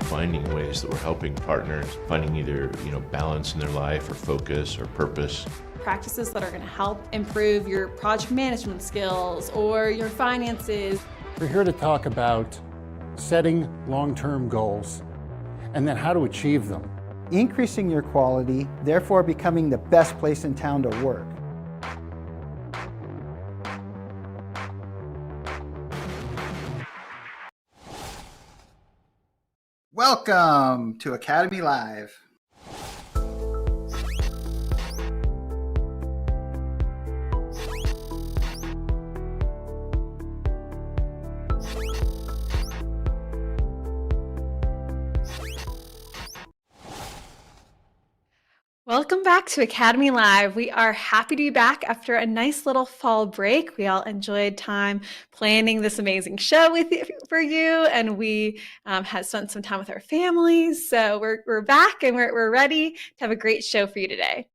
finding ways that we're helping partners finding either, balance in their life or focus or purpose. Practices that are going to help improve your project management skills or your finances. We're here to talk about setting long-term goals and then how to achieve them. Increasing your quality, therefore becoming the best place in town to work. Welcome to Academy Live. Welcome back to Academy Live. We are happy to be back after a nice little fall break. We all enjoyed time planning this amazing show for you, and we had spent some time with our families. So we're back and we're ready to have a great show for you today.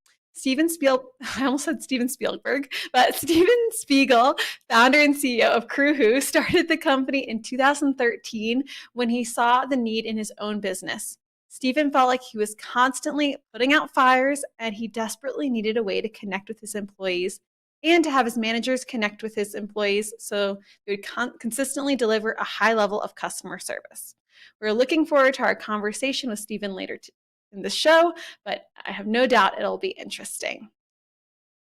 I almost said Steven Spielberg, but Steven Spiegel, founder and CEO of Crewhu, started the company in 2013 when he saw the need in his own business. Steven felt like he was constantly putting out fires and he desperately needed a way to connect with his employees and to have his managers connect with his employees so they would consistently deliver a high level of customer service. We're looking forward to our conversation with Steven later in the show, but I have no doubt it'll be interesting.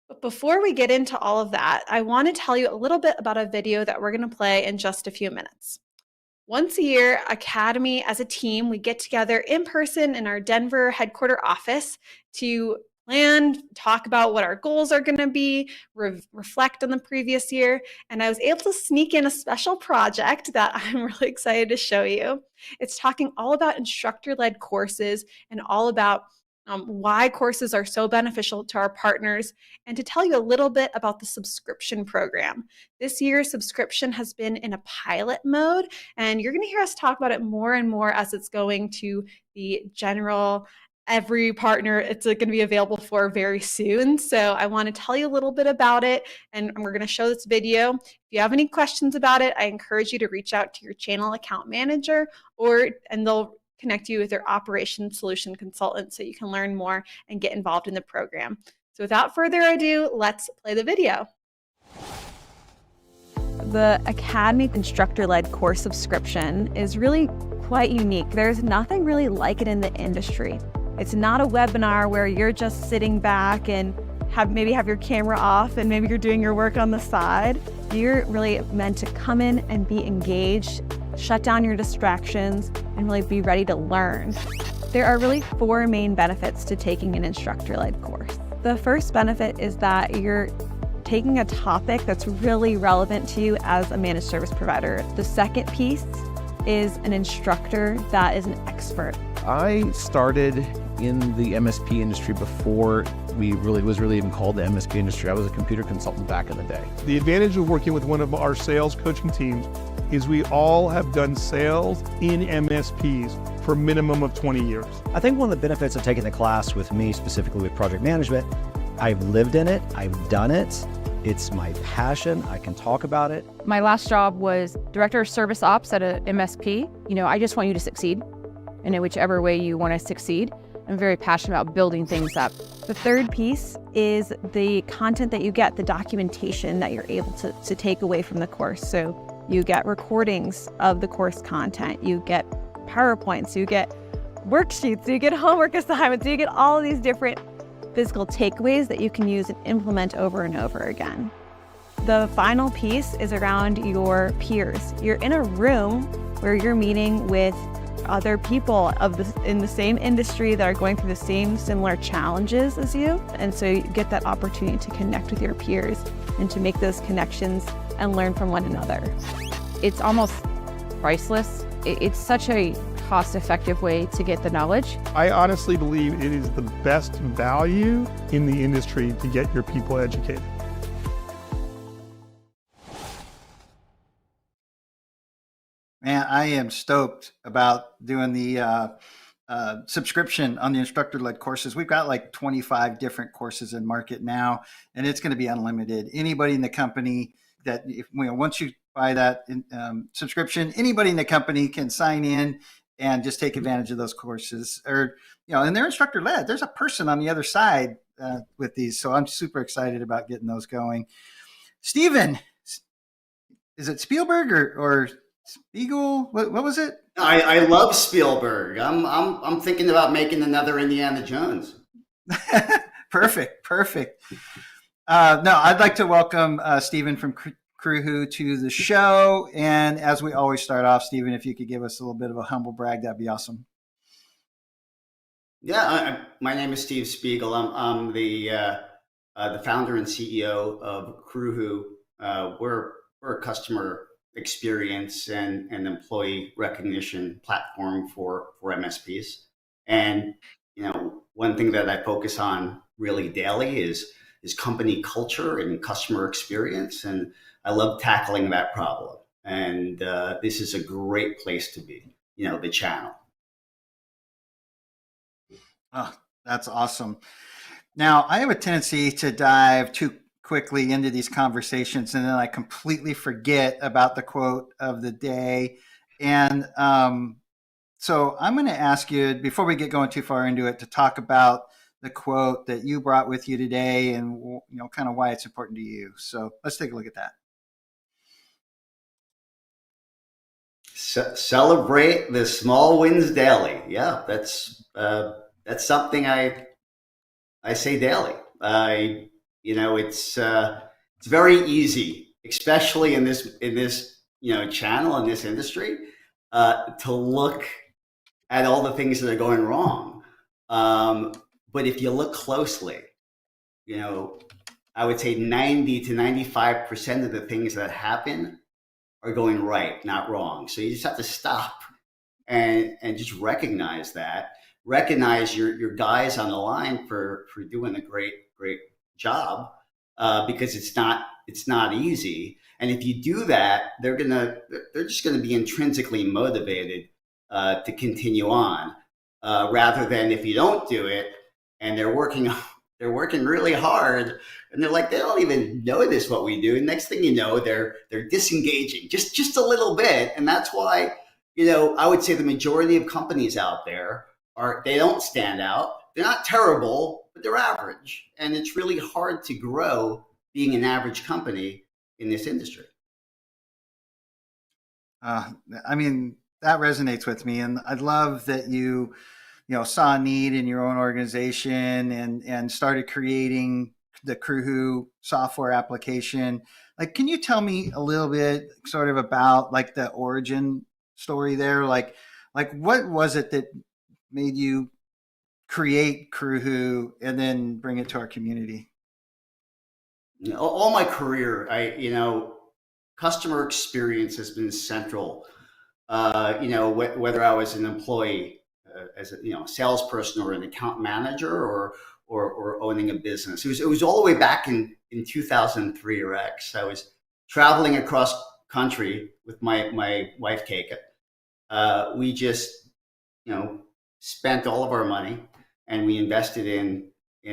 But before we get into all of that, I want to tell you a little bit about a video that we're going to play in just a few minutes. Once a year, Academy as a team, we get together in person in our Denver headquarter office to plan, talk about what our goals are going to be, reflect on the previous year. And I was able to sneak in a special project that I'm really excited to show you. It's talking all about instructor-led courses and all about why courses are so beneficial to our partners, and to tell you a little bit about the subscription program. This year, subscription has been in a pilot mode, and you're going to hear us talk about it more and more as it's going to the general, every partner it's going to be available for very soon. So I want to tell you a little bit about it, and we're going to show this video. If you have any questions about it, I encourage you to reach out to your channel account manager, and they'll connect you with their operations solution consultant so you can learn more and get involved in the program. So without further ado, let's play the video. The Academy instructor-led course subscription is really quite unique. There's nothing really like it in the industry. It's not a webinar where you're just sitting back and maybe have your camera off and maybe you're doing your work on the side. You're really meant to come in and be engaged, shut down your distractions, and really be ready to learn. There are really 4 main benefits to taking an instructor-led course. The first benefit is that you're taking a topic that's really relevant to you as a managed service provider. The second piece is an instructor that is an expert. I started in the MSP industry before was really even called the MSP industry. I was a computer consultant back in the day. The advantage of working with one of our sales coaching teams is we all have done sales in MSPs for a minimum of 20 years. I think one of the benefits of taking the class with me, specifically with project management, I've lived in it, I've done it, it's my passion, I can talk about it. My last job was Director of Service Ops at a MSP. I just want you to succeed in whichever way you want to succeed. I'm very passionate about building things up. The third piece is the content that you get, the documentation that you're able to take away from the course. So you get recordings of the course content, you get PowerPoints, you get worksheets, you get homework assignments, you get all of these different physical takeaways that you can use and implement over and over again. The final piece is around your peers. You're in a room where you're meeting with other people in the same industry that are going through the same similar challenges as you. And so you get that opportunity to connect with your peers and to make those connections and learn from one another. It's almost priceless. It's such a cost-effective way to get the knowledge. I honestly believe it is the best value in the industry to get your people educated. Man, I am stoked about doing the subscription on the instructor-led courses. We've got like 25 different courses in market now, and it's going to be unlimited. Anybody in the company that, once you buy that subscription, anybody in the company can sign in and just take advantage of those courses. Or, and they're instructor led. There's a person on the other side with these. So I'm super excited about getting those going. Steven, is it Spielberg or Spiegel? What was it? I love Spielberg. I'm thinking about making another Indiana Jones. Perfect. No, I'd like to welcome Steven from Crewhu to the show. And as we always start off, Steven, if you could give us a little bit of a humble brag, that'd be awesome. Yeah, my name is Steve Spiegel. I'm the founder and CEO of Crewhu. We're a customer experience and employee recognition platform for MSPs. And one thing that I focus on really daily is company culture and customer experience, and I love tackling that problem. And this is a great place to be. The channel. Oh, that's awesome. Now, I have a tendency to dive too quickly into these conversations, and then I completely forget about the quote of the day. And so I'm going to ask you, before we get going too far into it, to talk about the quote that you brought with you today and kind of why it's important to you. So let's take a look at that. Celebrate the small wins daily. Yeah, that's something I say daily. It's very easy, especially in this channel, in this industry, to look at all the things that are going wrong. But if you look closely, I would say 90 to 95% of the things that happen are going right, not wrong. So you just have to stop and just recognize that. Recognize your guys on the line for doing a great job, because it's not easy. And if you do that, they're just gonna be intrinsically motivated to continue on, rather than if you don't do it and they're working really hard and they're like, they don't even notice what we do. And next thing you know, they're disengaging just a little bit. And that's why, I would say the majority of companies out there they don't stand out. They're not terrible, but they're average. And it's really hard to grow being an average company in this industry. That resonates with me. And I love that you saw a need in your own organization and started creating the Crewhu software application. Like, can you tell me a little bit sort of about like the origin story there? Like what was it that made you create Crewhu and then bring it to our community? All my career, customer experience has been central. Whether I was an employee, as a salesperson or an account manager or owning a business. It was all the way back in 2003 or X. I was traveling across country with my wife Keika. We just spent all of our money and we invested in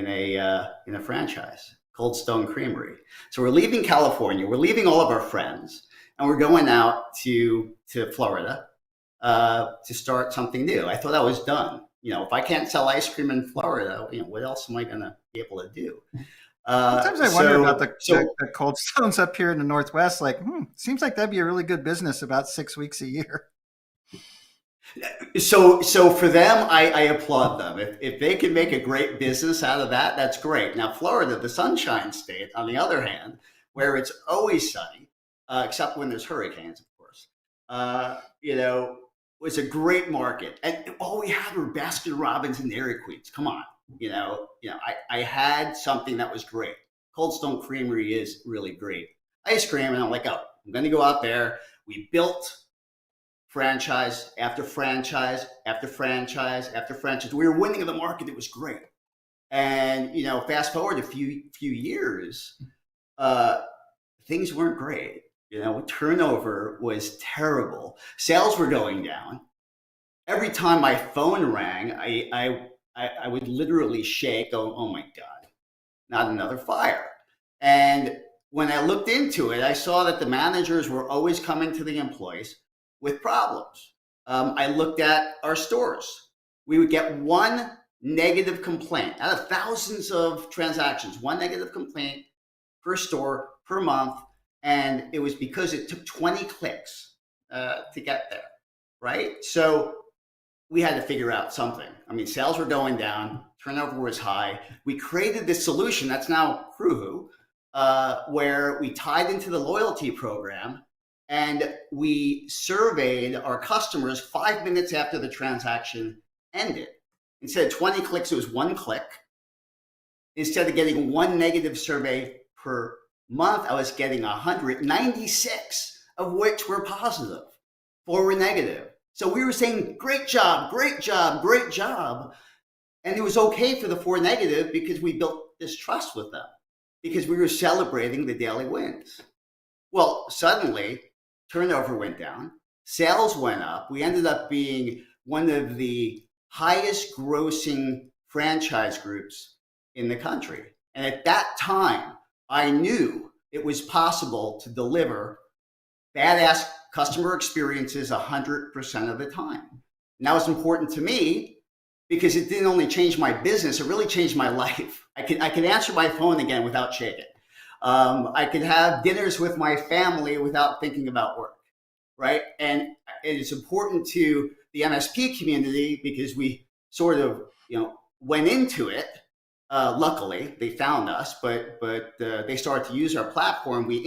a franchise, Cold Stone Creamery. So we're leaving California, we're leaving all of our friends, and we're going out to Florida to start something new. I thought I was done. If I can't sell ice cream in Florida, what else am I going to be able to do? Sometimes I wonder about the Cold Stones up here in the Northwest. Like, seems like that'd be a really good business about 6 weeks a year. So for them, I applaud them. If they can make a great business out of that, that's great. Now, Florida, the Sunshine State, on the other hand, where it's always sunny, except when there's hurricanes, of course, was a great market. And all we had were Baskin Robbins and Dairy Queens. Come on, I had something that was great. Cold Stone Creamery is really great ice cream, and I'm like, oh, I'm going to go out there. We built franchise after franchise after franchise after franchise. We were winning the market. It was great. And, fast forward a few years, things weren't great. Turnover was terrible. Sales were going down. Every time my phone rang, I would literally shake. Oh my God, not another fire. And when I looked into it, I saw that the managers were always coming to the employees with problems. I looked at our stores. We would get one negative complaint out of thousands of transactions, one negative complaint per store per month. And it was because it took 20 clicks to get there, right? So we had to figure out something. I mean, sales were going down, turnover was high. We created this solution that's now Crewhu, where we tied into the loyalty program and we surveyed our customers 5 minutes after the transaction ended. Instead of 20 clicks, it was 1 click. Instead of getting 1 negative survey per month, I was getting 196, of which were positive, 4 were negative. So we were saying, great job, great job, great job. And it was okay for the 4 negative because we built this trust with them, because we were celebrating the daily wins. Well, suddenly, turnover went down, sales went up. We ended up being one of the highest grossing franchise groups in the country. And at that time, I knew it was possible to deliver badass customer experiences 100% of the time. And that was important to me because it didn't only change my business, it really changed my life. I could answer my phone again without shaking. I could have dinners with my family without thinking about work, right? And it is important to the MSP community because we sort of, went into it. Luckily, they found us, but they started to use our platform. We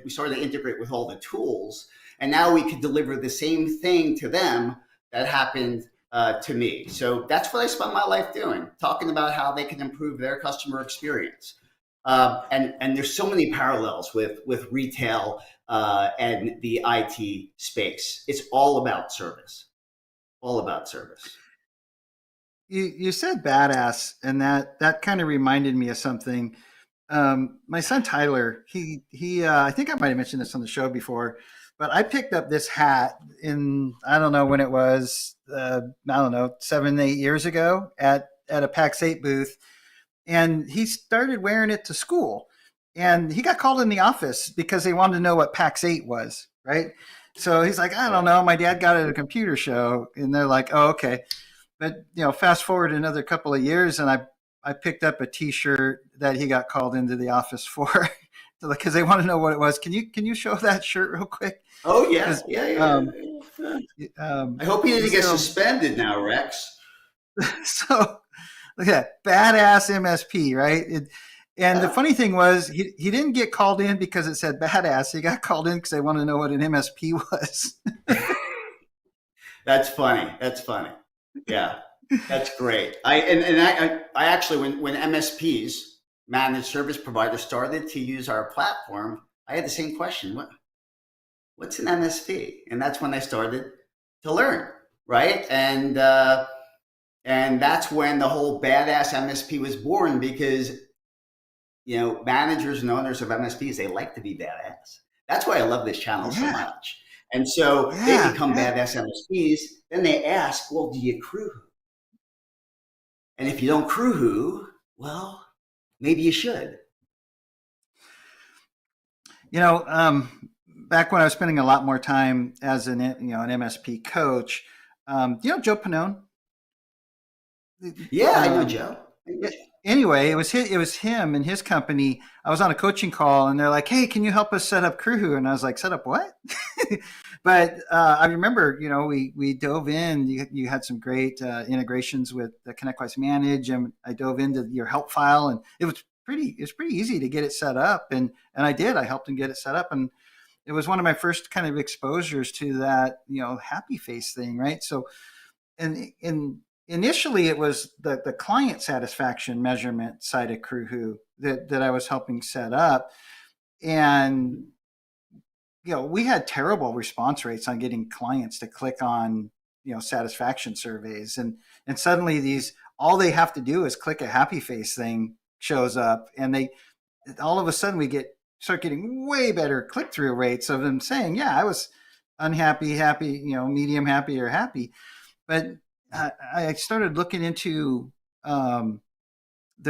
started to integrate with all the tools, and now we could deliver the same thing to them that happened to me. So that's what I spent my life doing, talking about how they can improve their customer experience. And there's so many parallels with retail and the IT space. It's all about service. All about service. You said badass, and that kind of reminded me of something. My son Tyler, he I think I might have mentioned this on the show before, but I picked up this hat in, I don't know when it was, 7, 8 years ago at a Pax8 booth, and he started wearing it to school, and he got called in the office because they wanted to know what Pax8 was, right? So he's like, I don't know, my dad got it at a computer show, and they're like, oh, okay. But fast forward another couple of years, and I picked up a T-shirt that he got called into the office for, because they want to know what it was. Can you show that shirt real quick? Oh yeah, yeah. I hope he didn't get suspended now, Rex. So look at that, badass MSP, right? And the funny thing was, he didn't get called in because it said badass. He got called in because they want to know what an MSP was. That's funny. Yeah, that's great. I actually, when MSPs, managed service providers, started to use our platform, I had the same question. What's an MSP? And that's when I started to learn, right? And that's when the whole badass MSP was born, because managers and owners of MSPs, they like to be badass. That's why I love this channel so much. And so they become badass MSPs. Then they ask, well, do you Crewhu? And if you don't Crewhu, well, maybe you should. Back when I was spending a lot more time as an MSP coach, Joe Panone? Yeah, I know Joe. Anyway, it was him and his company. I was on a coaching call, and they're like, "Hey, can you help us set up Crewhu?" And I was like, "Set up what?" But I remember, we dove in. You had some great integrations with the ConnectWise Manage, and I dove into your help file, and it was pretty easy to get it set up, and I did. I helped him get it set up, and it was one of my first kind of exposures to that happy face thing, right? So, and initially it was the client satisfaction measurement side of Crewhu that I was helping set up, and we had terrible response rates on getting clients to click on satisfaction surveys, and suddenly all they have to do is click a happy face thing shows up, and they all of a sudden start getting way better click-through rates of them saying, yeah, I was unhappy, happy, medium happy, or happy. But I started looking into the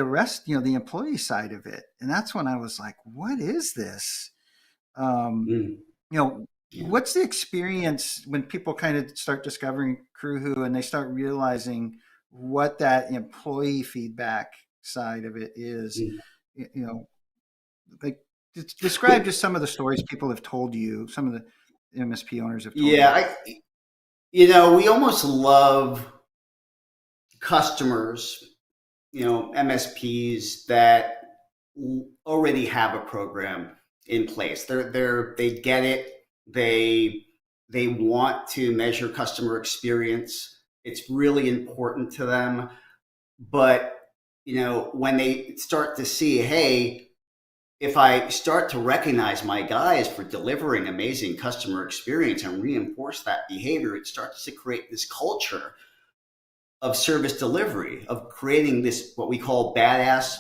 rest, the employee side of it. And that's when I was like, what is this? Yeah. What's the experience when people kind of start discovering Crewhu and they start realizing what that employee feedback side of it is? Mm. You know, like describe We, just some of the stories people have told you, some of the MSP owners have told yeah, you. we almost love customers, MSPs that already have a program in place. They get it. They want to measure customer experience. It's really important to them. But, when they start to see, hey, if I start to recognize my guys for delivering amazing customer experience and reinforce that behavior, it starts to create this culture of service delivery, of creating this, what we call badass,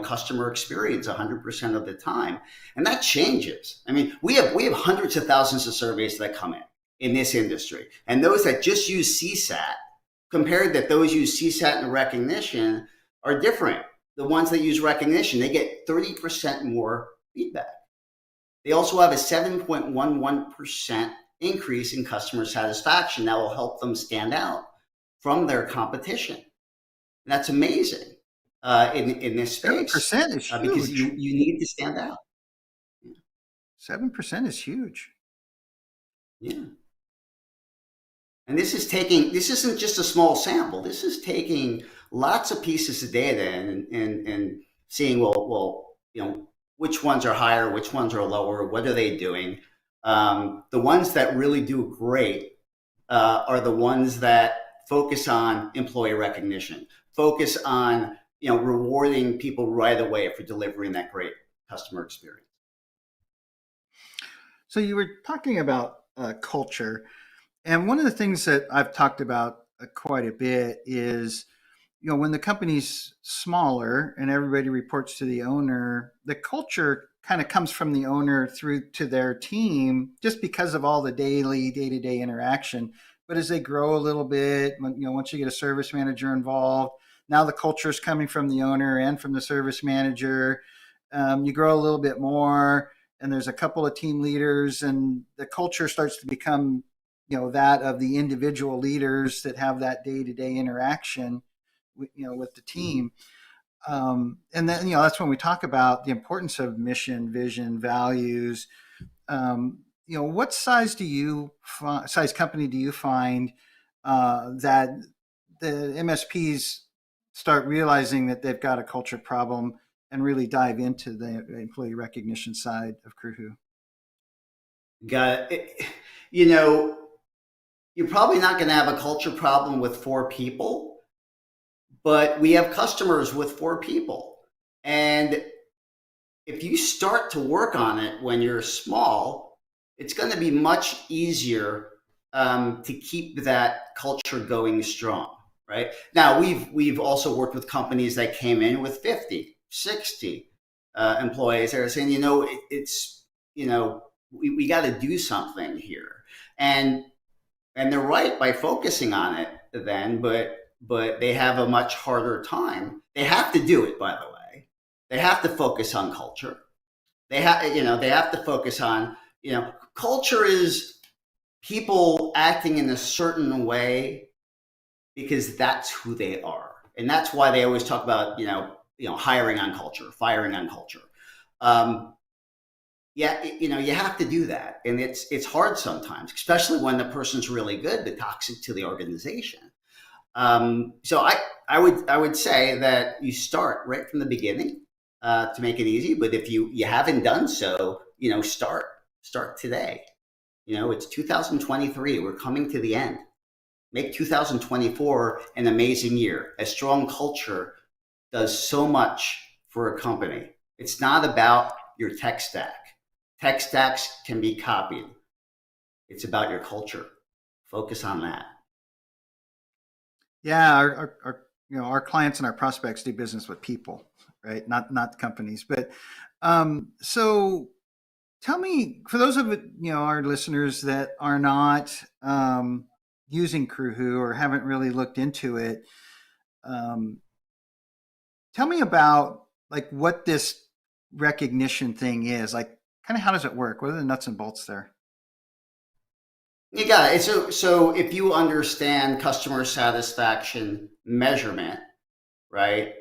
customer experience 100% of the time. And that changes. I mean, we have hundreds of thousands of surveys that come in this industry. And those that just use CSAT, compared that those use CSAT and recognition, are different. The ones that use recognition, they get 30% more feedback. They also have a 7.11% increase in customer satisfaction that will help them stand out from their competition. And that's amazing in this space. 7% is huge. Because you need to stand out. 7% is huge. Yeah. And this isn't just a small sample. This is taking lots of pieces of data and seeing, which ones are higher, which ones are lower, what are they doing? The ones that really do great are the ones that focus on employee recognition, focus on, rewarding people right away for delivering that great customer experience. So you were talking about culture. And one of the things that I've talked about quite a bit is, when the company's smaller and everybody reports to the owner, the culture kind of comes from the owner through to their team just because of all the day-to-day interaction. But as they grow a little bit, once you get a service manager involved, now the culture is coming from the owner and from the service manager. You grow a little bit more, and there's a couple of team leaders, and the culture starts to become that of the individual leaders that have that day-to-day interaction with the team. And then, that's when we talk about the importance of mission, vision, values. What size company do you find that the MSPs start realizing that they've got a culture problem and really dive into the employee recognition side of Crewhu? Got it. You're probably not going to have a culture problem with 4 people, but we have customers with 4 people. And if you start to work on it when you're small, it's going to be much easier to keep that culture going strong, right? Now, we've also worked with companies that came in with 50, 60 employees that are saying, we got to do something here. And they're right by focusing on it then, but they have a much harder time. They have to do it, by the way. They have to focus on culture. They have to focus on, culture is people acting in a certain way because that's who they are. And that's why they always talk about, hiring on culture, firing on culture. You have to do that. And it's hard sometimes, especially when the person's really good, but toxic to the organization. So I would say that you start right from the beginning to make it easy. But if you haven't done so, start today. It's 2023. We're coming to the end. Make 2024 an amazing year. A strong culture does so much for a company. It's not about your tech stack. Tech stacks can be copied. It's about your culture. Focus on that. Yeah, our clients and our prospects do business with people, right? Not companies. But so tell me, for those of our listeners that are not using Crewhu or haven't really looked into it, tell me about what this recognition thing is. Kind of how does it work? What are the nuts and bolts there? You got it. So if you understand customer satisfaction measurement, right?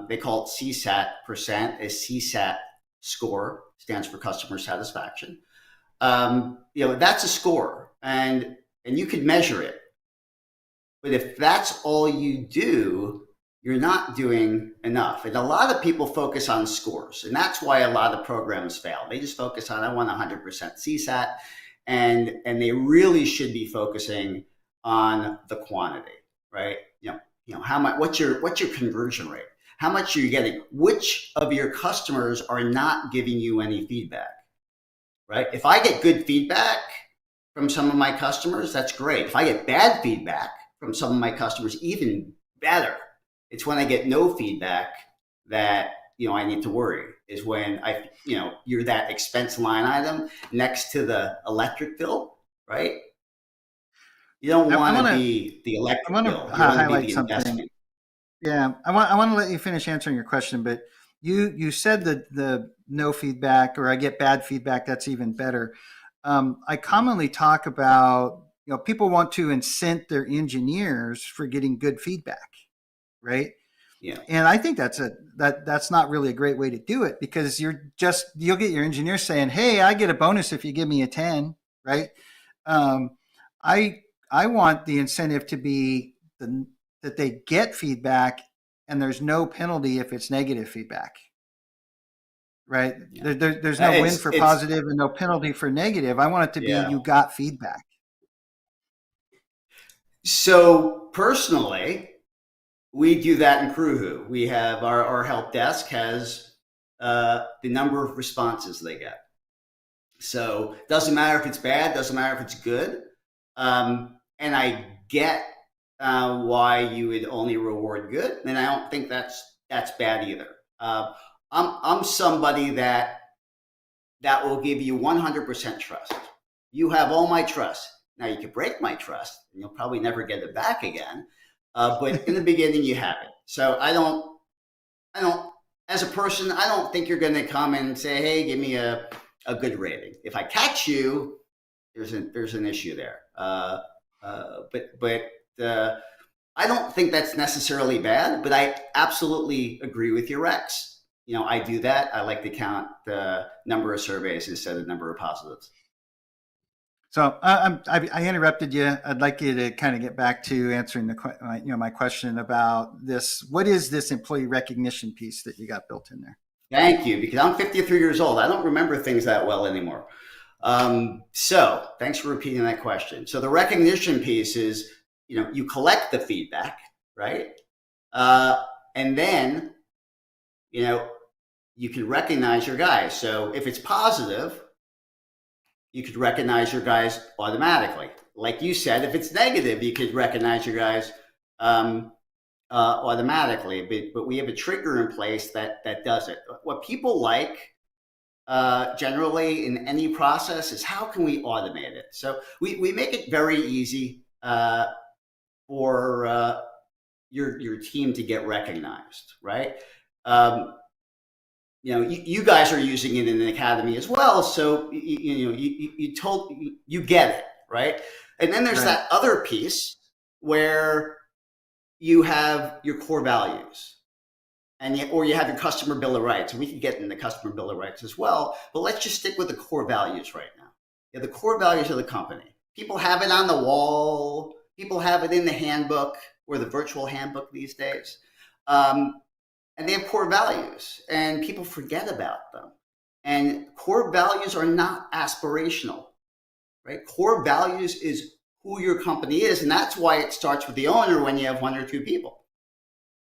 They call it CSAT percent. A CSAT score stands for customer satisfaction. That's a score, and you could measure it. But if that's all you do, you're not doing enough. And a lot of people focus on scores, and that's why a lot of programs fail. They just focus on, I want 100% CSAT, and they really should be focusing on the quantity, right? How much? What's your conversion rate? How much are you getting? Which of your customers are not giving you any feedback, right? If I get good feedback from some of my customers, that's great. If I get bad feedback from some of my customers, even better. It's when I get no feedback that I need to worry. Is when you're that expense line item next to the electric bill, right? You don't want to be the electric bill. You want to highlight be the something. investment. Yeah, I want to let you finish answering your question, but you said that the no feedback, or I get bad feedback, that's even better. I commonly talk about people want to incent their engineers for getting good feedback, right? Yeah. And I think that's not really a great way to do it, because you'll get your engineers saying, "Hey, I get a bonus if you give me a 10," right? I want the incentive to be that they get feedback and there's no penalty if it's negative feedback, right? Yeah. There's no win for positive and no penalty for negative. I want it to be you got feedback. So personally, we do that in Crewhu. We have our help desk has the number of responses they get. So it doesn't matter if it's bad, doesn't matter if it's good. And I get why you would only reward good, and I don't think that's bad either. I'm somebody that will give you 100% trust. You have all my trust. Now you can break my trust, and you'll probably never get it back again. But in the beginning, you have it. So I don't. As a person, I don't think you're going to come and say, "Hey, give me a good rating." If I catch you, there's an issue there. But I don't think that's necessarily bad. But I absolutely agree with your Rex. I do that. I like to count the number of surveys instead of number of positives. So I interrupted you. I'd like you to kind of get back to answering my question about this. What is this employee recognition piece that you got built in there? Thank you, because I'm 53 years old. I don't remember things that well anymore. So thanks for repeating that question. So the recognition piece is, you collect the feedback, right? And then, you can recognize your guys. So if it's positive, you could recognize your guys automatically. Like you said, if it's negative, you could recognize your guys automatically. But we have a trigger in place that does it. What people like generally in any process is, how can we automate it? So we make it very easy for your team to get recognized, right? You guys are using it in the academy as well, so you get it, right? And then there's that other piece where you have your core values, or you have your customer bill of rights, and we can get in the customer bill of rights as well. But let's just stick with the core values right now. The core values of the company. People have it on the wall. People have it in the handbook, or the virtual handbook these days. And they have core values, and people forget about them. And core values are not aspirational, right? Core values is who your company is, and that's why it starts with the owner when you have one or two people,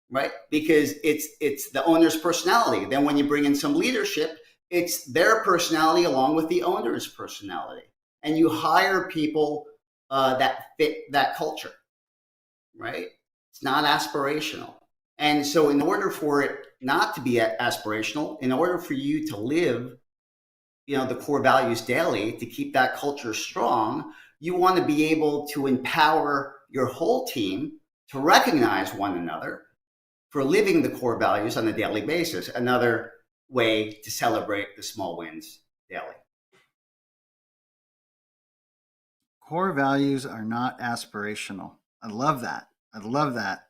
right? Because it's the owner's personality. Then when you bring in some leadership, it's their personality along with the owner's personality, and you hire people that fit that culture, right? It's not aspirational. And so in order for it not to be aspirational, in order for you to live, the core values daily, to keep that culture strong, you want to be able to empower your whole team to recognize one another for living the core values on a daily basis. Another way to celebrate the small wins daily. Core values are not aspirational. I love that. I love that.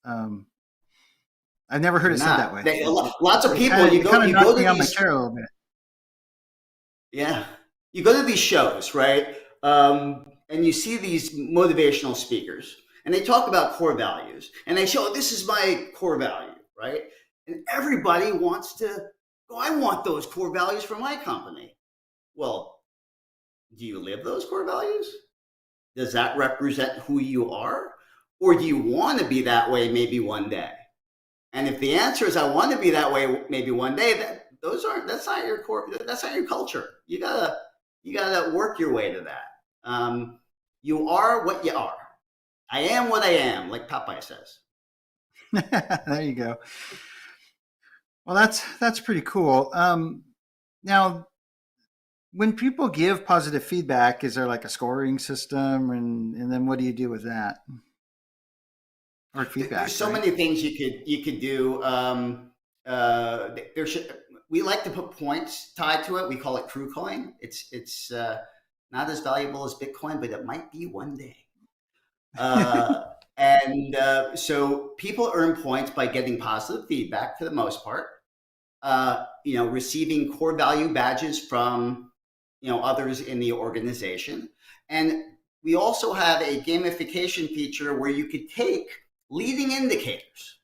I've never heard it said that way. Lots of people, you kind of knocked me on my chair a little bit. Yeah. You go to these shows, right? And you see these motivational speakers, and they talk about core values, and they show, this is my core value, right? And everybody wants to go, I want those core values for my company. Well, do you live those core values? Does that represent who you are? Or do you want to be that way maybe one day? And if the answer is I want to be that way maybe one day, that's not your core, that's not your culture. You gotta work your way to that. You are what you are. I am what I am, like Popeye says. There you go. Well, that's pretty cool. Now, when people give positive feedback, is there like a scoring system, and then what do you do with that? Or feedback? There's so many things you could do. We like to put points tied to it. We call it Crew Coin. It's not as valuable as Bitcoin, but it might be one day. So people earn points by getting positive feedback for the most part. Receiving core value badges from others in the organization, and we also have a gamification feature where you could take leading indicators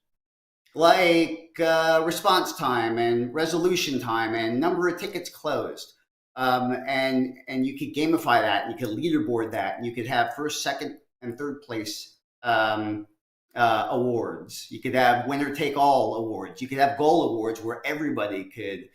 like response time and resolution time and number of tickets closed, and you could gamify that, and you could leaderboard that, and you could have first, second, and third place awards. You could have winner take all awards. You could have goal awards where everybody could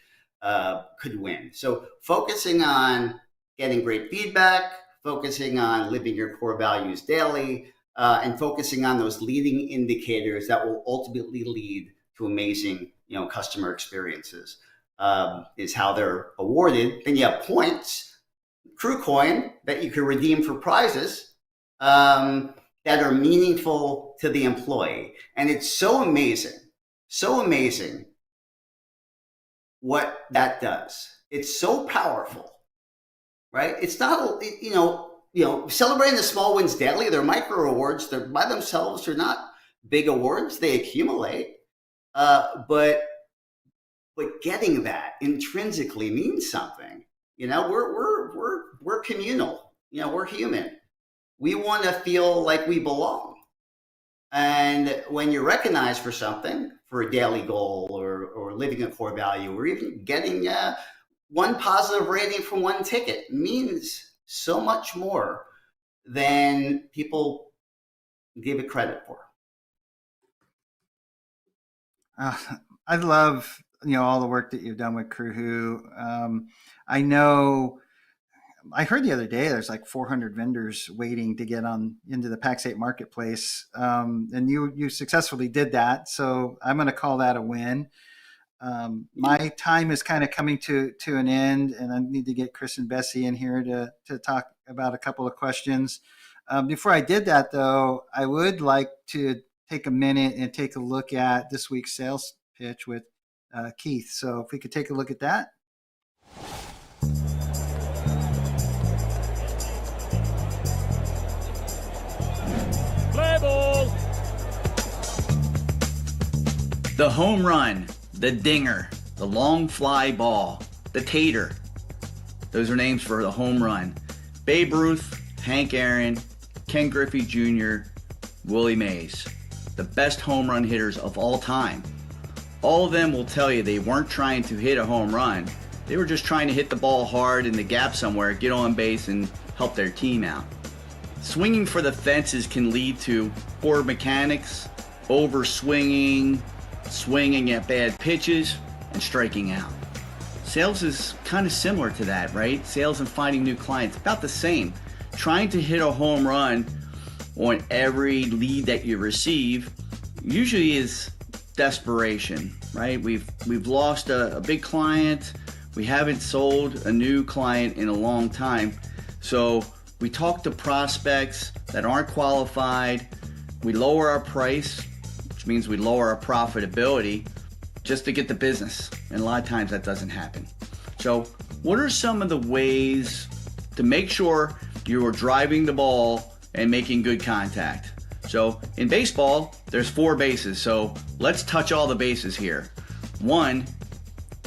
win. So focusing on getting great feedback, focusing on living your core values daily, and focusing on those leading indicators that will ultimately lead to amazing, customer experiences, is how they're awarded. Then you have points, Crew Coin, that you can redeem for prizes that are meaningful to the employee. And it's so amazing what that does. It's so powerful, right? It's not, celebrating the small wins daily. They're micro awards. They're by themselves. They're not big awards. They accumulate. But getting that intrinsically means something. We're communal. We're human. We want to feel like we belong. And when you're recognized for something, for a daily goal or living a core value, or even getting one positive rating for one ticket, means so much more than people give it credit for. I love all the work that you've done with Crewhu. I know. I heard the other day there's like 400 vendors waiting to get into the Pax8 marketplace, and you successfully did that. So I'm going to call that a win. My time is kind of coming to an end, and I need to get Chris and Bessie in here to talk about a couple of questions. Before I did that, though, I would like to take a minute and take a look at this week's sales pitch with Keith. So if we could take a look at that. Play ball. The home run, the dinger, the long fly ball, the tater. Those are names for the home run. Babe Ruth, Hank Aaron, Ken Griffey Jr., Willie Mays. The best home run hitters of all time. All of them will tell you they weren't trying to hit a home run. They were just trying to hit the ball hard in the gap somewhere, get on base, and help their team out. Swinging for the fences can lead to poor mechanics, over-swinging, swinging at bad pitches, and striking out. Sales is kind of similar to that, right? Sales and finding new clients, about the same. Trying to hit a home run on every lead that you receive usually is desperation, right? We've lost a big client. We haven't sold a new client in a long time. So we talk to prospects that aren't qualified. We lower our price, which means we lower our profitability just to get the business. And a lot of times that doesn't happen. So what are some of the ways to make sure you are driving the ball and making good contact. So in baseball, there's 4 bases. So let's touch all the bases here. 1,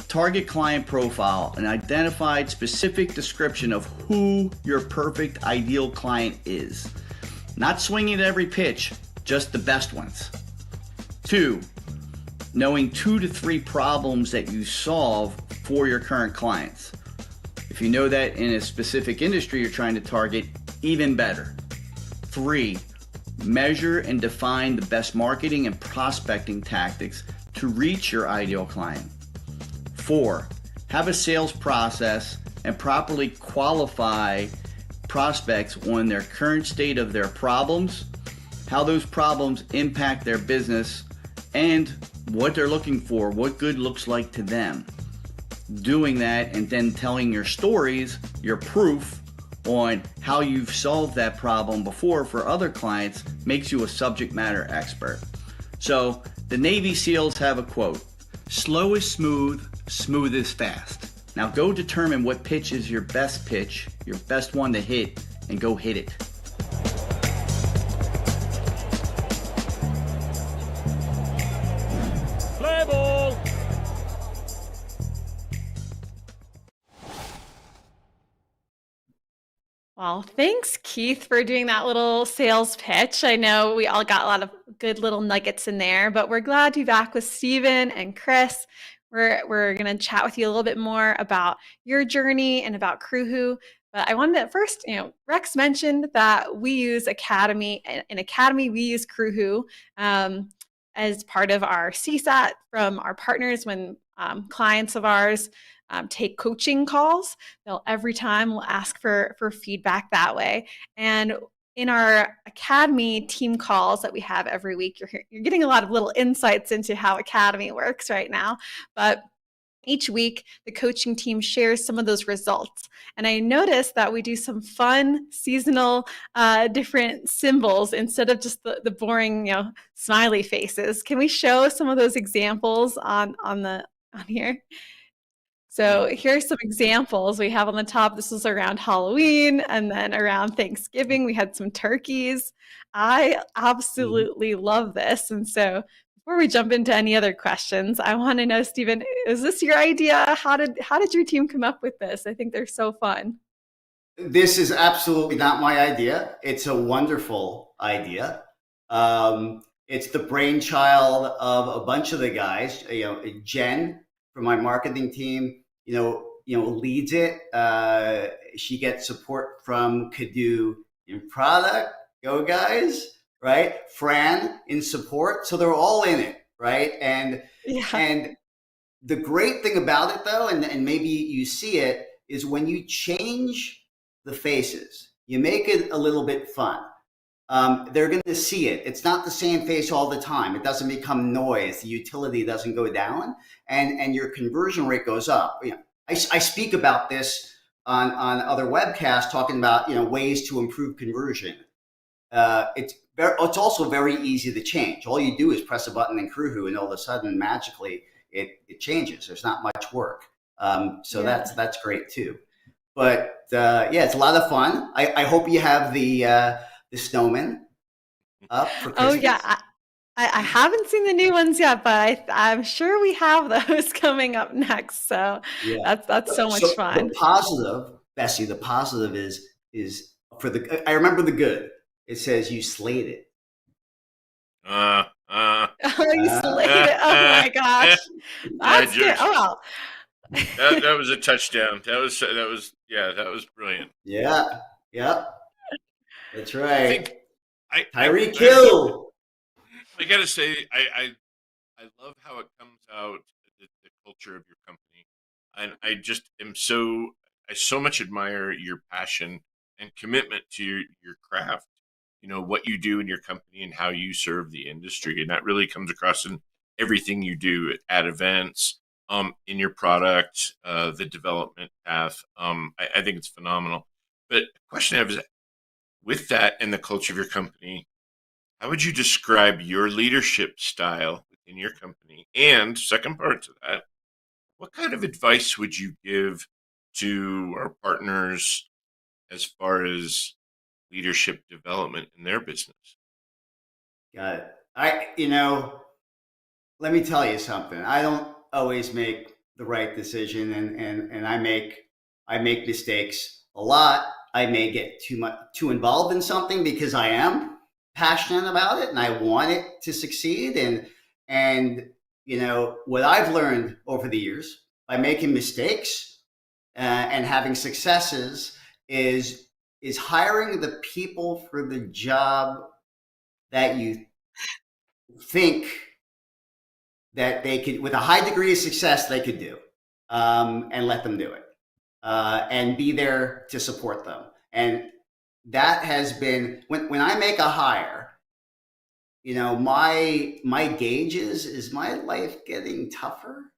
target client profile, an identified specific description of who your perfect ideal client is. Not swinging at every pitch, just the best ones. 2, knowing 2 to 3 problems that you solve for your current clients. If you know that in a specific industry you're trying to target, even better. 3, measure and define the best marketing and prospecting tactics to reach your ideal client. 4, have a sales process and properly qualify prospects on their current state of their problems, how those problems impact their business, and what they're looking for, what good looks like to them. Doing that and then telling your stories, your proof on how you've solved that problem before for other clients makes you a subject matter expert. So the Navy SEALs have a quote, "Slow is smooth, smooth is fast." Now go determine what pitch is your best pitch, your best one to hit, and go hit it. Play ball. Well, thanks, Keith, for doing that little sales pitch. I know we all got a lot of good little nuggets in there, but we're glad to be back with Stephen and Chris. We're going to chat with you a little bit more about your journey and about Crewhu. But I wanted to first, Rex mentioned that we use Academy. In Academy, we use Crewhu as part of our CSAT from our partners when clients of ours take coaching calls. They'll every time we'll ask for feedback that way. And in our Academy team calls that we have every week, you're getting a lot of little insights into how Academy works right now. But each week, the coaching team shares some of those results. And I noticed that we do some fun seasonal different symbols instead of just the boring, smiley faces. Can we show some of those examples on here? So here's some examples we have on the top. This was around Halloween, and then around Thanksgiving, we had some turkeys. I absolutely love this. And so before we jump into any other questions, I want to know, Stephen, is this your idea? How did your team come up with this? I think they're so fun. This is absolutely not my idea. It's a wonderful idea. It's the brainchild of a bunch of the guys. Jen from my marketing team, leads it. She gets support from Kadu in product. Go guys, right? Fran in support. So they're all in it, right? And the great thing about it, though, and maybe you see it, is when you change the faces, you make it a little bit fun. They're going to see it. It's not the same face all the time. It doesn't become noise. The utility doesn't go down, and your conversion rate goes up. I speak about this on other webcasts, talking about ways to improve conversion. It's also very easy to change. All you do is press a button in Crewhu, and all of a sudden, magically, it changes. There's not much work. That's great too. But it's a lot of fun. I hope you have the snowman up for Christmas. Oh yeah, I haven't seen the new ones yet, but I'm sure we have those coming up next. So that's so much fun. The positive, Bessie, the positive is for the. I remember the good. It says you slayed it. Oh, you slayed it! Oh my gosh, that's good. Oh well. that was a touchdown. That was brilliant. Yeah. That's right. Tyreek Hill. I gotta say, I love how it comes out, the culture of your company, and I just am I so much admire your passion and commitment to your craft. What you do in your company and how you serve the industry, and that really comes across in everything you do at events, in your product, the development path. I think it's phenomenal. But the question I have is, with that and the culture of your company, how would you describe your leadership style within your company? And second part to that, what kind of advice would you give to our partners as far as leadership development in their business? Got it. Let me tell you something. I don't always make the right decision, and I make mistakes a lot. I may get too involved in something because I am passionate about it and I want it to succeed. And what I've learned over the years by making mistakes and having successes is hiring the people for the job that you think that they could, with a high degree of success, they could do, and let them do it, and be there to support them. And that has been, when I make a hire, my gauge is my life getting tougher?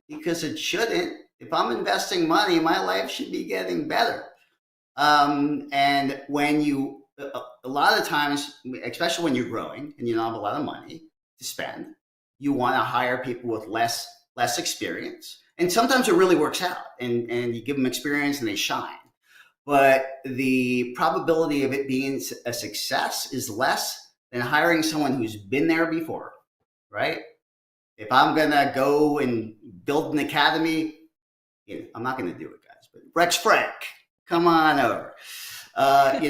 Because it shouldn't. If I'm investing money, my life should be getting better. And when you, a lot of times, especially when you're growing and you don't have a lot of money to spend, you want to hire people with less experience. And sometimes it really works out, and you give them experience and they shine. But the probability of it being a success is less than hiring someone who's been there before, right? If I'm going to go and build an academy, I'm not going to do it, guys, but Rex Frank, come on over. I'm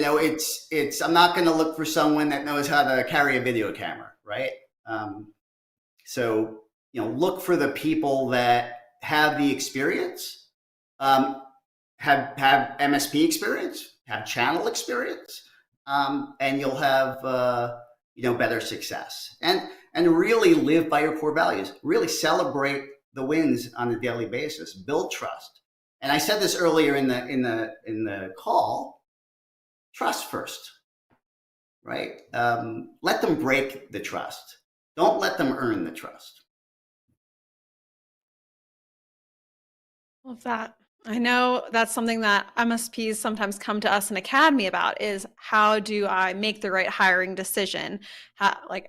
not going to look for someone that knows how to carry a video camera, right? So, look for the people that have the experience, have MSP experience, have channel experience, and you'll have, better success. And really live by your core values. Really celebrate the wins on a daily basis. Build trust. And I said this earlier in the call. Trust first, right? Let them break the trust. Don't let them earn the trust. Love that. I know that's something that MSPs sometimes come to us in Academy about, is how do I make the right hiring decision?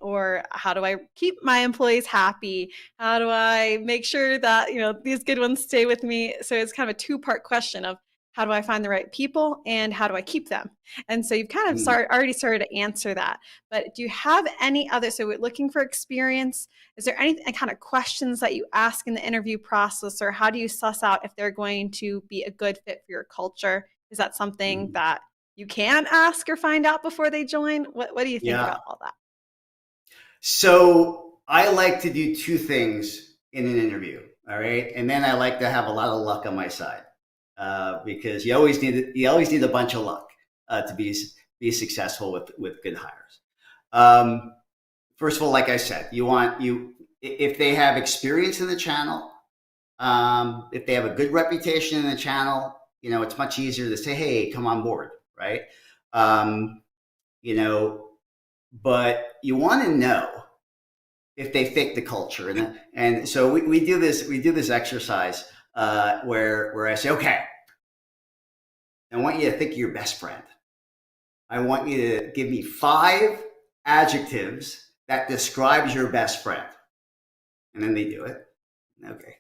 Or how do I keep my employees happy? How do I make sure that, these good ones stay with me? So it's kind of a two-part question of how do I find the right people and how do I keep them? And so you've kind of already started to answer that. But do you have any other, so we're looking for experience, is there any kind of questions that you ask in the interview process, or how do you suss out if they're going to be a good fit for your culture? Is that something that you can ask or find out before they join? What do you think about all that? So I like to do two things in an interview, all right? And then I like to have a lot of luck on my side. Because you always need a bunch of luck to be successful with good hires. First of all, like I said, if they have experience in the channel, if they have a good reputation in the channel, it's much easier to say, hey, come on board, right? But you want to know if they fit the culture, and so we do this exercise where I say, okay, I want you to think of your best friend. I want you to give me 5 adjectives that describes your best friend. And then they do it. Okay,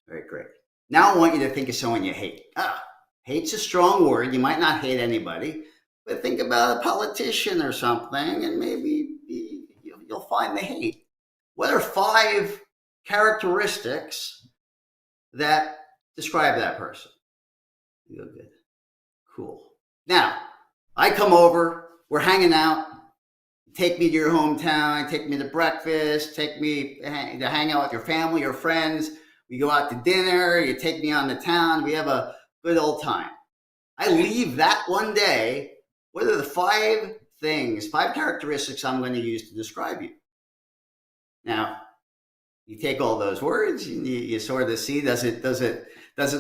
very great. Now I want you to think of someone you hate. Hate's a strong word. You might not hate anybody, but think about a politician or something, and maybe you'll find the hate. What are 5 characteristics that describe that person? You go, good. Cool. Now, I come over, we're hanging out, take me to your hometown, take me to breakfast, take me to hang out with your family or friends. We go out to dinner, you take me on the town, we have a good old time. I leave that one day. What are the 5 characteristics I'm going to use to describe you? Now, you take all those words, you sort of see, does it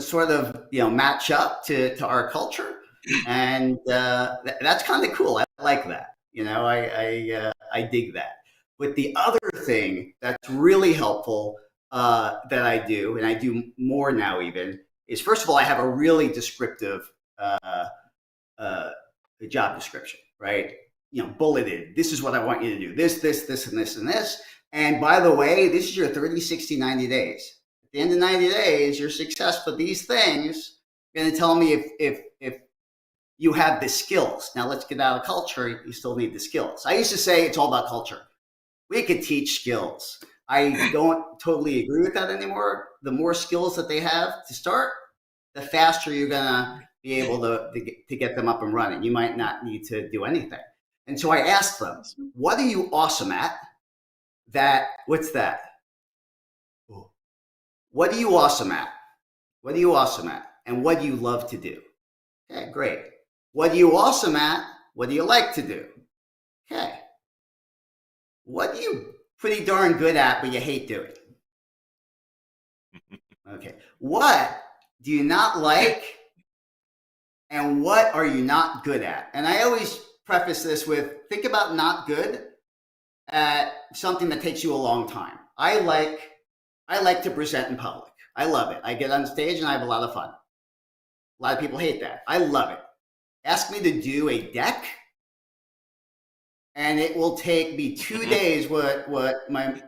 sort of match up to our culture? And that's kind of cool. I like that. I dig that. But the other thing that's really helpful that I do, and I do more now even, is first of all, I have a really descriptive job description, right? Bulleted. This is what I want you to do. This, and this, and this. And by the way, this is your 30, 60, 90 days. At the end of 90 days, your success for these things, you're going to tell me if you have the skills. Now let's get out of culture. You still need the skills. I used to say it's all about culture. We could teach skills. I don't totally agree with that anymore. The more skills that they have to start, the faster you're gonna be able to get them up and running. You might not need to do anything. And so I asked them, what are you awesome at? What's that? What are you awesome at? What are you awesome at? And what do you love to do? Okay, great. What are you awesome at? What do you like to do? Okay. What are you pretty darn good at, but you hate doing? Okay. What do you not like? And what are you not good at? And I always preface this with, think about not good at something that takes you a long time. I like to present in public. I love it. I get on stage and I have a lot of fun. A lot of people hate that. I love it. Ask me to do a deck, and it will take me 2 days what my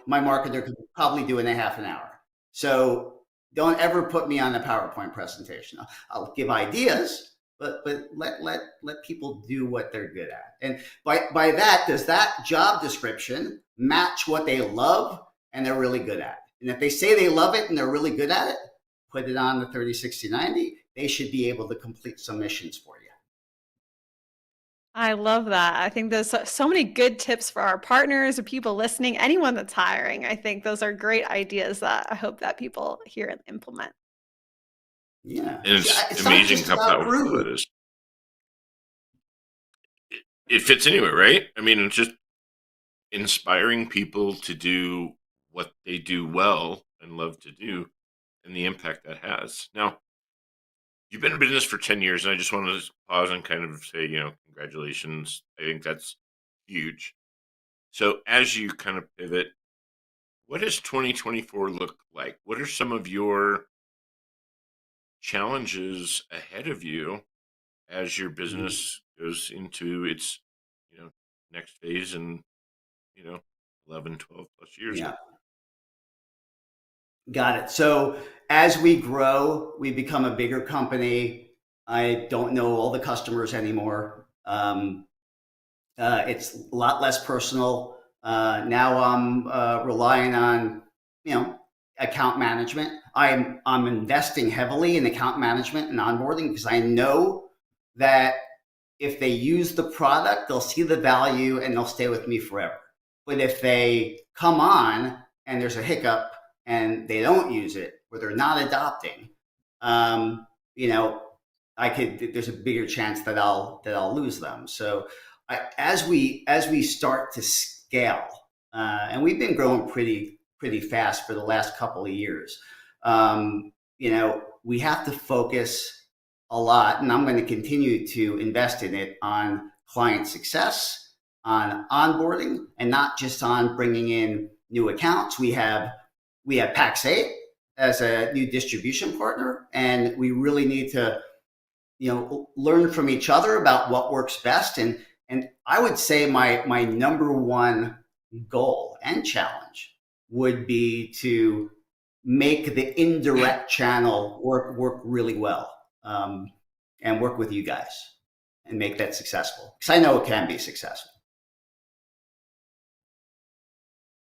marketer could probably do in a half an hour. So don't ever put me on a PowerPoint presentation. I'll give ideas, but let people do what they're good at. And by that, does that job description match what they love and they're really good at? And if they say they love it and they're really good at it, put it on the 30, 60, 90. They should be able to complete some missions for you. I love that. I think there's so many good tips for our partners or people listening, anyone that's hiring. I think those are great ideas that I hope that people hear and implement. Yeah. And it's amazing how powerful it is. It fits anywhere, right? I mean, it's just inspiring people to do what they do well and love to do, and the impact that has. Now, you've been in business for 10 years, and I just want to pause and kind of say, congratulations. I think that's huge. So as you kind of pivot, what does 2024 look like? What are some of your challenges ahead of you as your business goes into its, next phase in, 11, 12 plus years? Yeah. Got it. So as we grow, we become a bigger company. I don't know all the customers anymore. It's a lot less personal. Now I'm relying on, account management. I'm investing heavily in account management and onboarding because I know that if they use the product, they'll see the value and they'll stay with me forever. But if they come on and there's a hiccup and they don't use it or they're not adopting, there's a bigger chance that I'll lose them. So as we start to scale, and we've been growing pretty fast for the last couple of years, we have to focus a lot, and I'm going to continue to invest in it on client success, on onboarding, and not just on bringing in new accounts. We have Pax8 as a new distribution partner, and we really need to, learn from each other about what works best. And I would say my number one goal and challenge would be to make the indirect channel work really well, and work with you guys and make that successful, because I know it can be successful.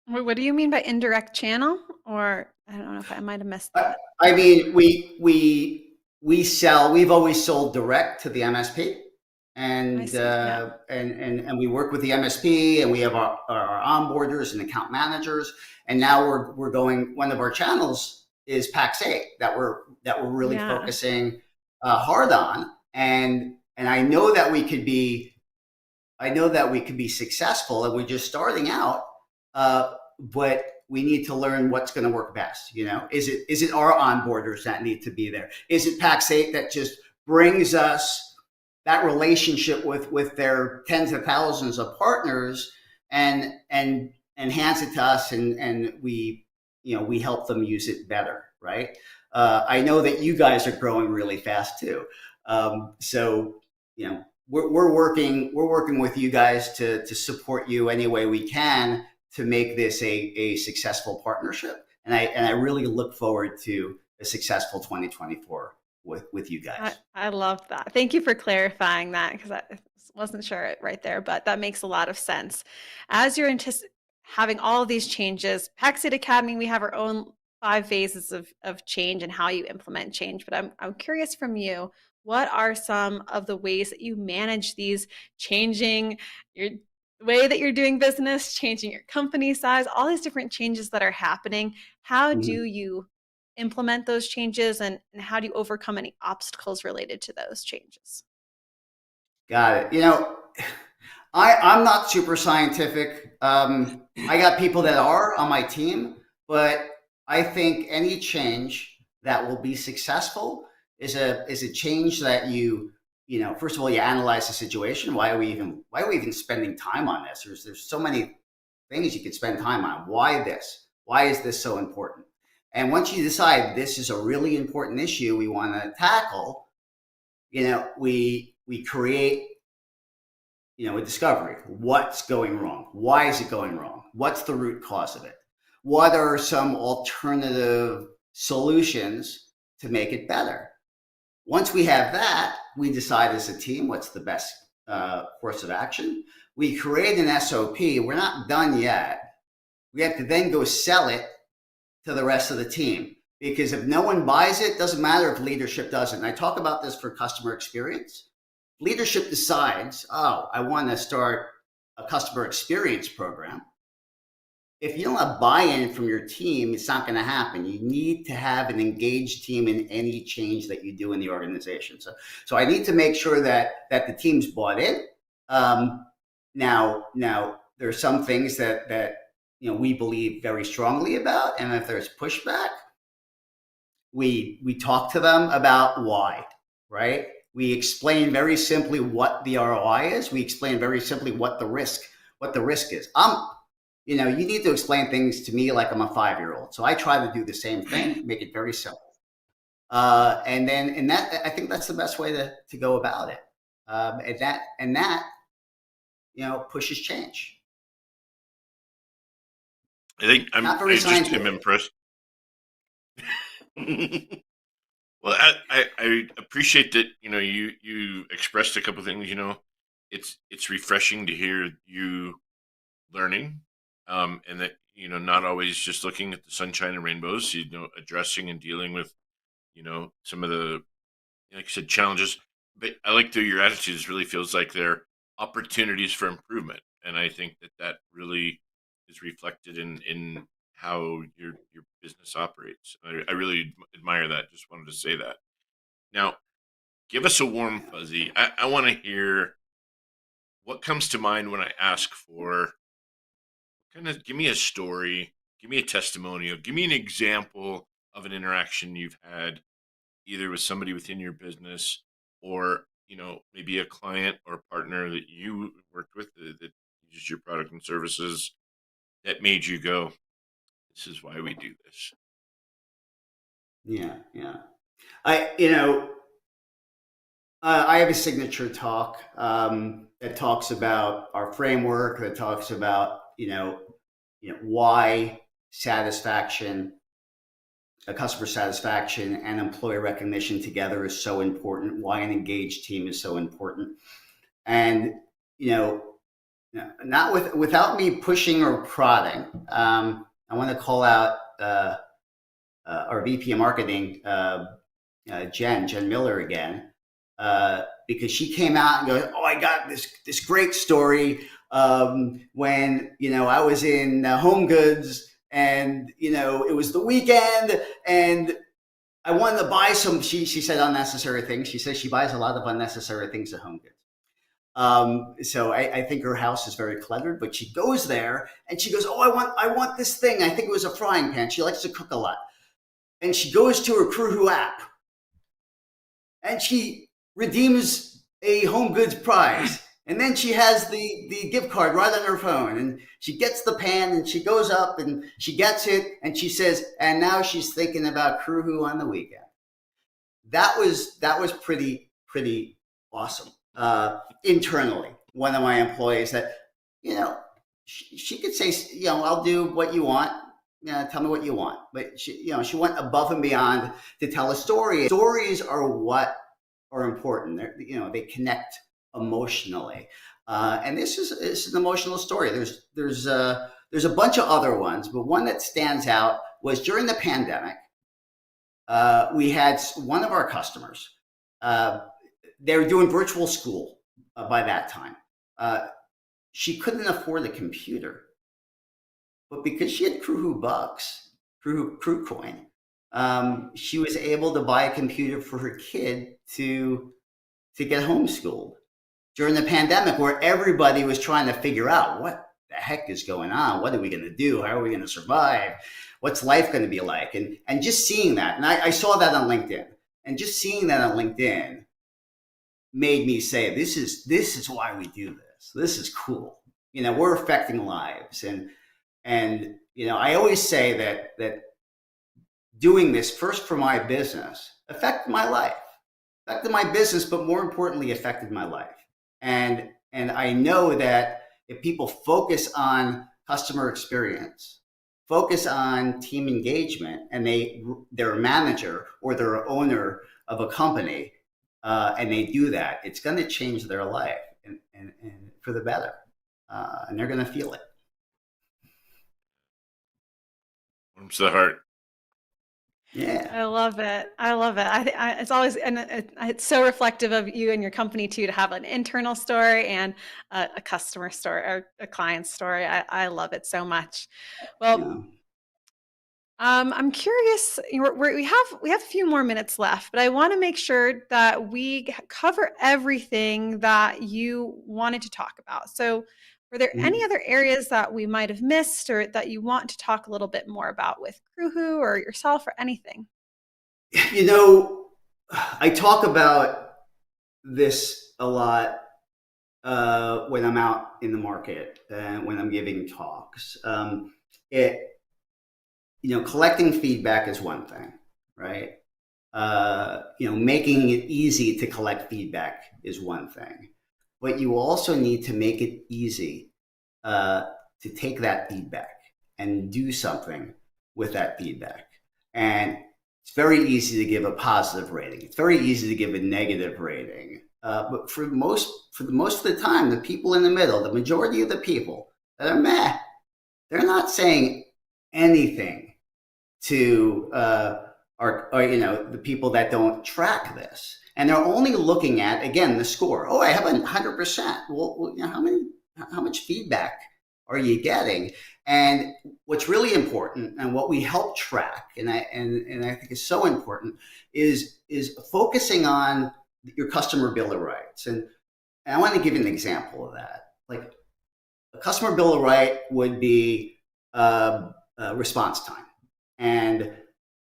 What do you mean by indirect channel? Or I don't know if I might have missed that. I mean, we've always sold direct to the MSP, and and we work with the MSP, and we have our onboarders and account managers, and now we're going. One of our channels is Pax8 that we're really focusing hard on, and I know that we could be successful, and we're just starting out. But we need to learn what's going to work best. Is it our onboarders that need to be there? Is it Pax8 that just brings us that relationship with their tens of thousands of partners and hands it to us, and we help them use it better, right? I know that you guys are growing really fast too. So we're working with you guys to support you any way we can to make this a successful partnership. And I really look forward to a successful 2024 with you guys. I love that. Thank you for clarifying that, because I wasn't sure right there, but that makes a lot of sense. As you're having all of these changes, Pax8 Academy, we have our own 5 phases of change and how you implement change. But I'm curious from you, what are some of the ways that you manage these changing your way that you're doing business, changing your company size, all these different changes that are happening? How do you implement those changes, and how do you overcome any obstacles related to those changes? Got it. You know, I'm not super scientific. I got people that are on my team, but I think any change that will be successful is a change that you know, first of all, you analyze the situation. Why are we even spending time on this? There's so many things you could spend time on. Why this? Why is this so important? And once you decide this is a really important issue we want to tackle, you know, we create, you know, a discovery. What's going wrong? Why is it going wrong? What's the root cause of it? What are some alternative solutions to make it better? Once we have that, we decide as a team what's the best course of action. We create an SOP. We're not done yet. We have to then go sell it to the rest of the team, because if no one buys it, doesn't matter if leadership doesn't. And I talk about this for customer experience. Leadership decides, oh, I want to start a customer experience program. If you don't have buy-in from your team, it's not going to happen. You need to have an engaged team in any change that you do in the organization. So I need to make sure that the team's bought in. Now there are some things that you know we believe very strongly about, and if there's pushback, we talk to them about why, right? We explain very simply what the ROI is. We explain very simply what the risk is. You know, you need to explain things to me like I'm a 5-year-old. So I try to do the same thing, make it very simple. And that I think that's the best way to go about it. And that you know pushes change. I think I just am impressed. Well, I appreciate that, you know, you expressed a couple of things, you know. It's refreshing to hear you learning, and that, you know, not always just looking at the sunshine and rainbows, you know, addressing and dealing with, you know, some of the, like I said, challenges. But I like that your attitudes really feels like they're opportunities for improvement. And I think that really is reflected in how your business operates. I really admire that. Just wanted to say that. Now, give us a warm fuzzy. I want to hear what comes to mind when I ask for, kind of give me a story, give me a testimonial, give me an example of an interaction you've had either with somebody within your business or, you know, maybe a client or a partner that you worked with that uses your product and services that made you go, this is why we do this. Yeah. You know, I have a signature talk that talks about our framework, that talks about, you know, why satisfaction, customer satisfaction and employee recognition together is so important, why an engaged team is so important. And, you know, without me pushing or prodding, I want to call out our VP of marketing, Jen Miller again, because she came out and goes, oh, I got this great story when, you know, I was in Home Goods and, you know, it was the weekend and I wanted to buy some, she said unnecessary things. She says she buys a lot of unnecessary things at Home Goods. So I think her house is very cluttered, but she goes there and she goes, oh, I want this thing. I think it was a frying pan. She likes to cook a lot. And she goes to her Crewhu app and she redeems a Home Goods prize. And then she has the gift card right on her phone and she gets the pan and she goes up and she gets it and she says, and now she's thinking about Crewhu on the weekend. That was pretty awesome. Internally, one of my employees that, you know, she could say, you know, I'll do what you want, yeah, tell me what you want. But she went above and beyond to tell a story. Stories are what are important. They connect emotionally. And this is an emotional story. There's a bunch of other ones, but one that stands out was during the pandemic. We had one of our customers. They were doing virtual school by that time. She couldn't afford a computer, but because she had Crewhu bucks, Crew coin, she was able to buy a computer for her kid to get homeschooled during the pandemic, where everybody was trying to figure out what the heck is going on. What are we going to do? How are we going to survive? What's life going to be like? And just seeing that, and I saw that on LinkedIn, and just seeing that on LinkedIn made me say, this is why we do this. This is cool. We're affecting lives, and I always say that doing this first for my business affected my life, but more importantly, affected my life. And I know that if people focus on customer experience, focus on team engagement, and they're a manager or they're an owner of a company, and they do that, it's going to change their life and for the better, and they're going to feel it. Warms the heart. Yeah, I love it. It's always, and it's so reflective of you and your company too, to have an internal story and a customer story or a client story. I love it so much. Well, yeah. I'm curious. We have a few more minutes left, but I want to make sure that we cover everything that you wanted to talk about. So, were there any other areas that we might have missed, or that you want to talk a little bit more about with Crewhu or yourself, or anything? I talk about this a lot when I'm out in the market and when I'm giving talks. Collecting feedback is one thing, right? Making it easy to collect feedback is one thing, but you also need to make it easy to take that feedback and do something with that feedback. And it's very easy to give a positive rating. It's very easy to give a negative rating. But for the most of the time, the people in the middle, the majority of the people that are meh, they're not saying anything to the people that don't track this, and they're only looking at, again, the score. Oh, I have 100%. Well, how much feedback are you getting? And what's really important, and what we help track, and I think is so important, is focusing on your customer bill of rights. And I want to give you an example of that. Like, a customer bill of right would be response time. And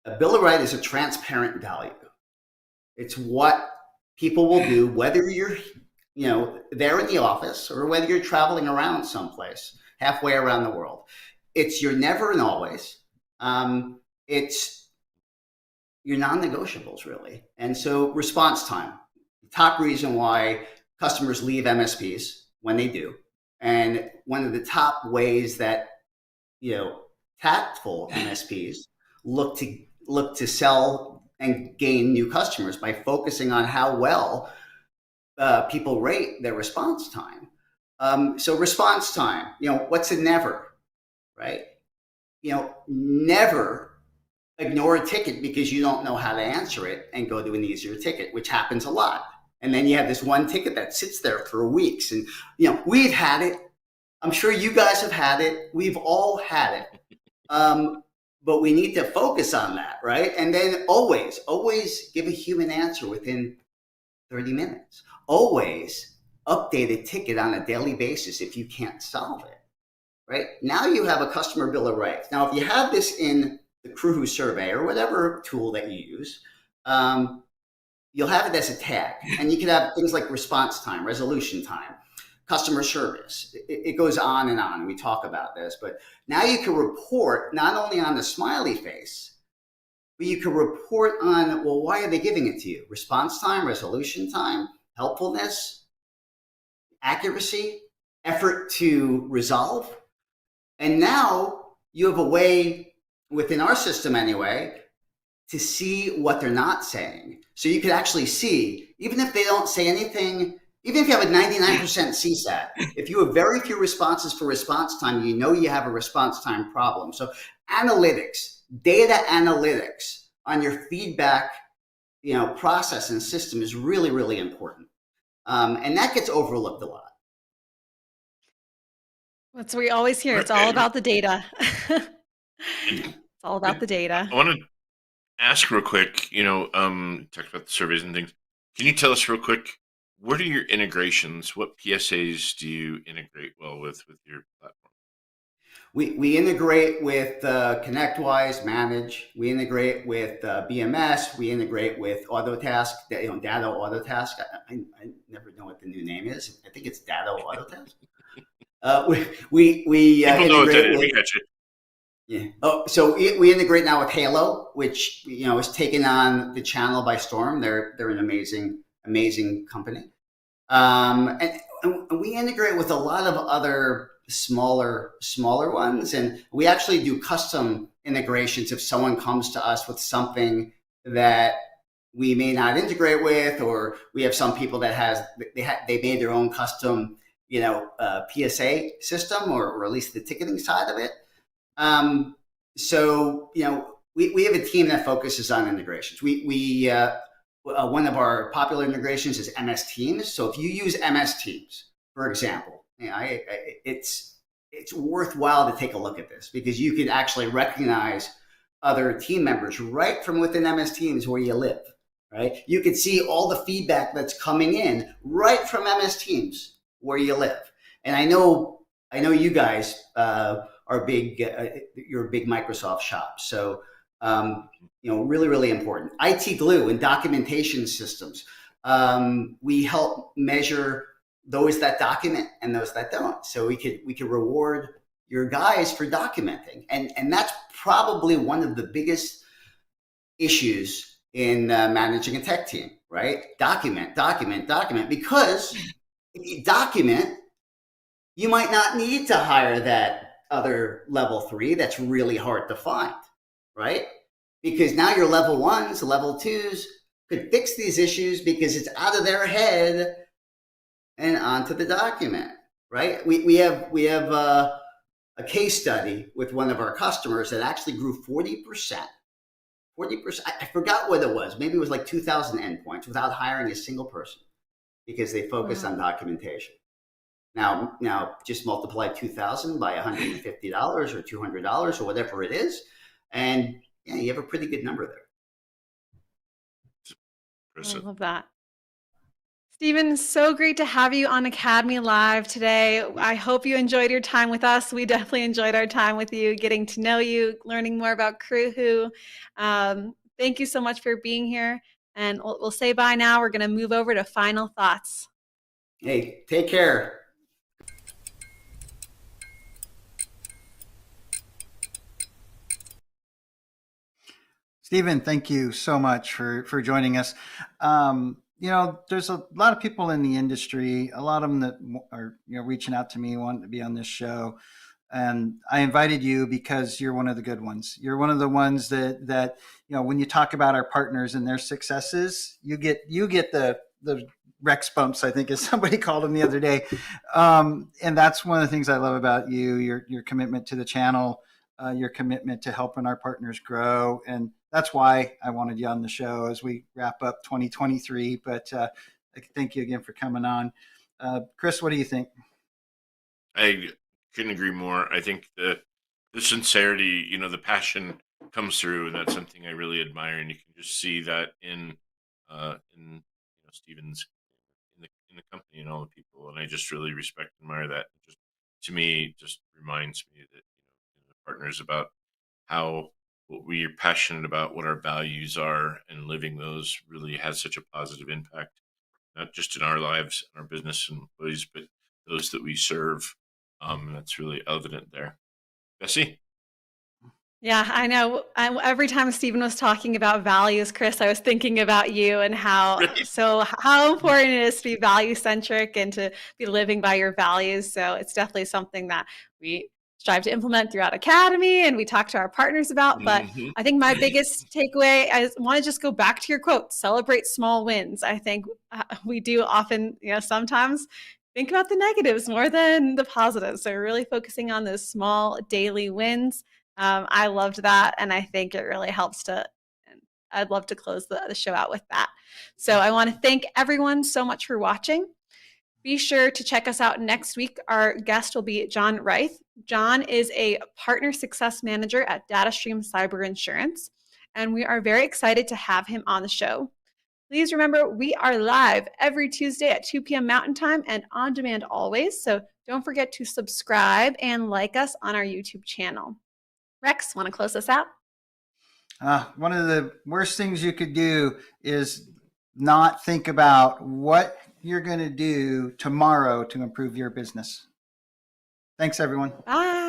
a bill of right is a transparent value. It's what people will do, whether you're there in the office or whether you're traveling around someplace halfway around the world. It's your never and always. It's your non-negotiables, really. And so response time, the top reason why customers leave MSPs when they do, and one of the top ways that tactful MSPs look to sell and gain new customers by focusing on how well people rate their response time. So response time, what's a never, right? Never ignore a ticket because you don't know how to answer it and go to an easier ticket, which happens a lot. And then you have this one ticket that sits there for weeks. And, we've had it. I'm sure you guys have had it. We've all had it. But we need to focus on that, right? And then always give a human answer within 30 minutes. Always update a ticket on a daily basis if you can't solve it, right? Now you have a customer bill of rights. Now, if you have this in the Crewhu survey or whatever tool that you use, you'll have it as a tag. And you can have things like response time, resolution time, customer service. It goes on and on. We talk about this, but now you can report not only on the smiley face, but you can report on, well, why are they giving it to you? Response time, resolution time, helpfulness, accuracy, effort to resolve. And now you have a way within our system anyway, to see what they're not saying. So you could actually see, even if they don't say anything, even if you have a 99% CSAT, if you have very few responses for response time, you know you have a response time problem. So analytics, data analytics on your feedback, process and system is really, really important. And that gets overlooked a lot. That's what we always hear. It's all about the data. It's all about the data. I want to ask real quick, talk about the surveys and things. Can you tell us real quick, what are your integrations? What PSAs do you integrate well with your platform? We integrate with ConnectWise, Manage. We integrate with BMS. We integrate with Autotask, Data Autotask. I never know what the new name is. I think it's Data Autotask. We integrate with. Yeah. Oh, so we integrate now with Halo, which is taking on the channel by storm. They're an amazing company, and we integrate with a lot of other smaller ones, and we actually do custom integrations if someone comes to us with something that we may not integrate with, or we have some people that they made their own custom PSA system, or at least the ticketing side of it. So we have a team that focuses on integrations. We one of our popular integrations is MS Teams. So if you use MS Teams, for example, it's worthwhile to take a look at this, because you can actually recognize other team members right from within MS Teams where you live, right? You can see all the feedback that's coming in right from MS Teams where you live. And I know you guys are big, you're a big Microsoft shop. So, really, really important. IT Glue and documentation systems. We help measure those that document and those that don't. So we could reward your guys for documenting. And that's probably one of the biggest issues in managing a tech team, right? Document, because if you document, you might not need to hire that other level 3 that's really hard to find, right? Because now your level 1s, level 2s could fix these issues because it's out of their head and onto the document, right? We have a case study with one of our customers that actually grew 40%. 40%. I forgot what it was. Maybe it was like 2,000 endpoints without hiring a single person, because they focused on documentation. Now just multiply 2,000 by $150 or $200 or whatever it is, and you have a pretty good number there. I love that. Stephen, so great to have you on Academy Live today. I hope you enjoyed your time with us. We definitely enjoyed our time with you, getting to know you, learning more about Crewhu. Thank you so much for being here. And we'll say bye now. We're going to move over to final thoughts. Hey, take care. Stephen, thank you so much for joining us. There's a lot of people in the industry, a lot of them that are reaching out to me, wanting to be on this show. And I invited you because you're one of the good ones. You're one of the ones that when you talk about our partners and their successes, you get the Rex bumps, I think, as somebody called them the other day. And that's one of the things I love about you, your commitment to the channel, your commitment to helping our partners grow. And that's why I wanted you on the show as we wrap up 2023. But thank you again for coming on. Chris, what do you think? I couldn't agree more. I think the sincerity, the passion comes through, and that's something I really admire. And you can just see that in Stephen's in the company and all the people. And I just really respect and admire that. Just to me, just reminds me that the partners about how what we are passionate about, what our values are, and living those really has such a positive impact, not just in our lives, our business and employees, but those that we serve. And that's really evident there. Bessie? Yeah, I know. Every time Stephen was talking about values, Chris, I was thinking about you and how important it is to be value centric and to be living by your values. So it's definitely something that we strive to implement throughout Academy and we talk to our partners about. But I think my biggest takeaway, I want to just go back to your quote, celebrate small wins. I think we do often, sometimes think about the negatives more than the positives. So really focusing on those small daily wins. I loved that. And I think it really helps I'd love to close the show out with that. So I want to thank everyone so much for watching. Be sure to check us out next week. Our guest will be John Reith. John is a partner success manager at DataStream Cyber Insurance, and we are very excited to have him on the show. Please remember, we are live every Tuesday at 2 p.m. Mountain Time and on demand always. So don't forget to subscribe and like us on our YouTube channel. Rex, want to close us out? One of the worst things you could do is not think about what you're going to do tomorrow to improve your business. Thanks, everyone. Bye.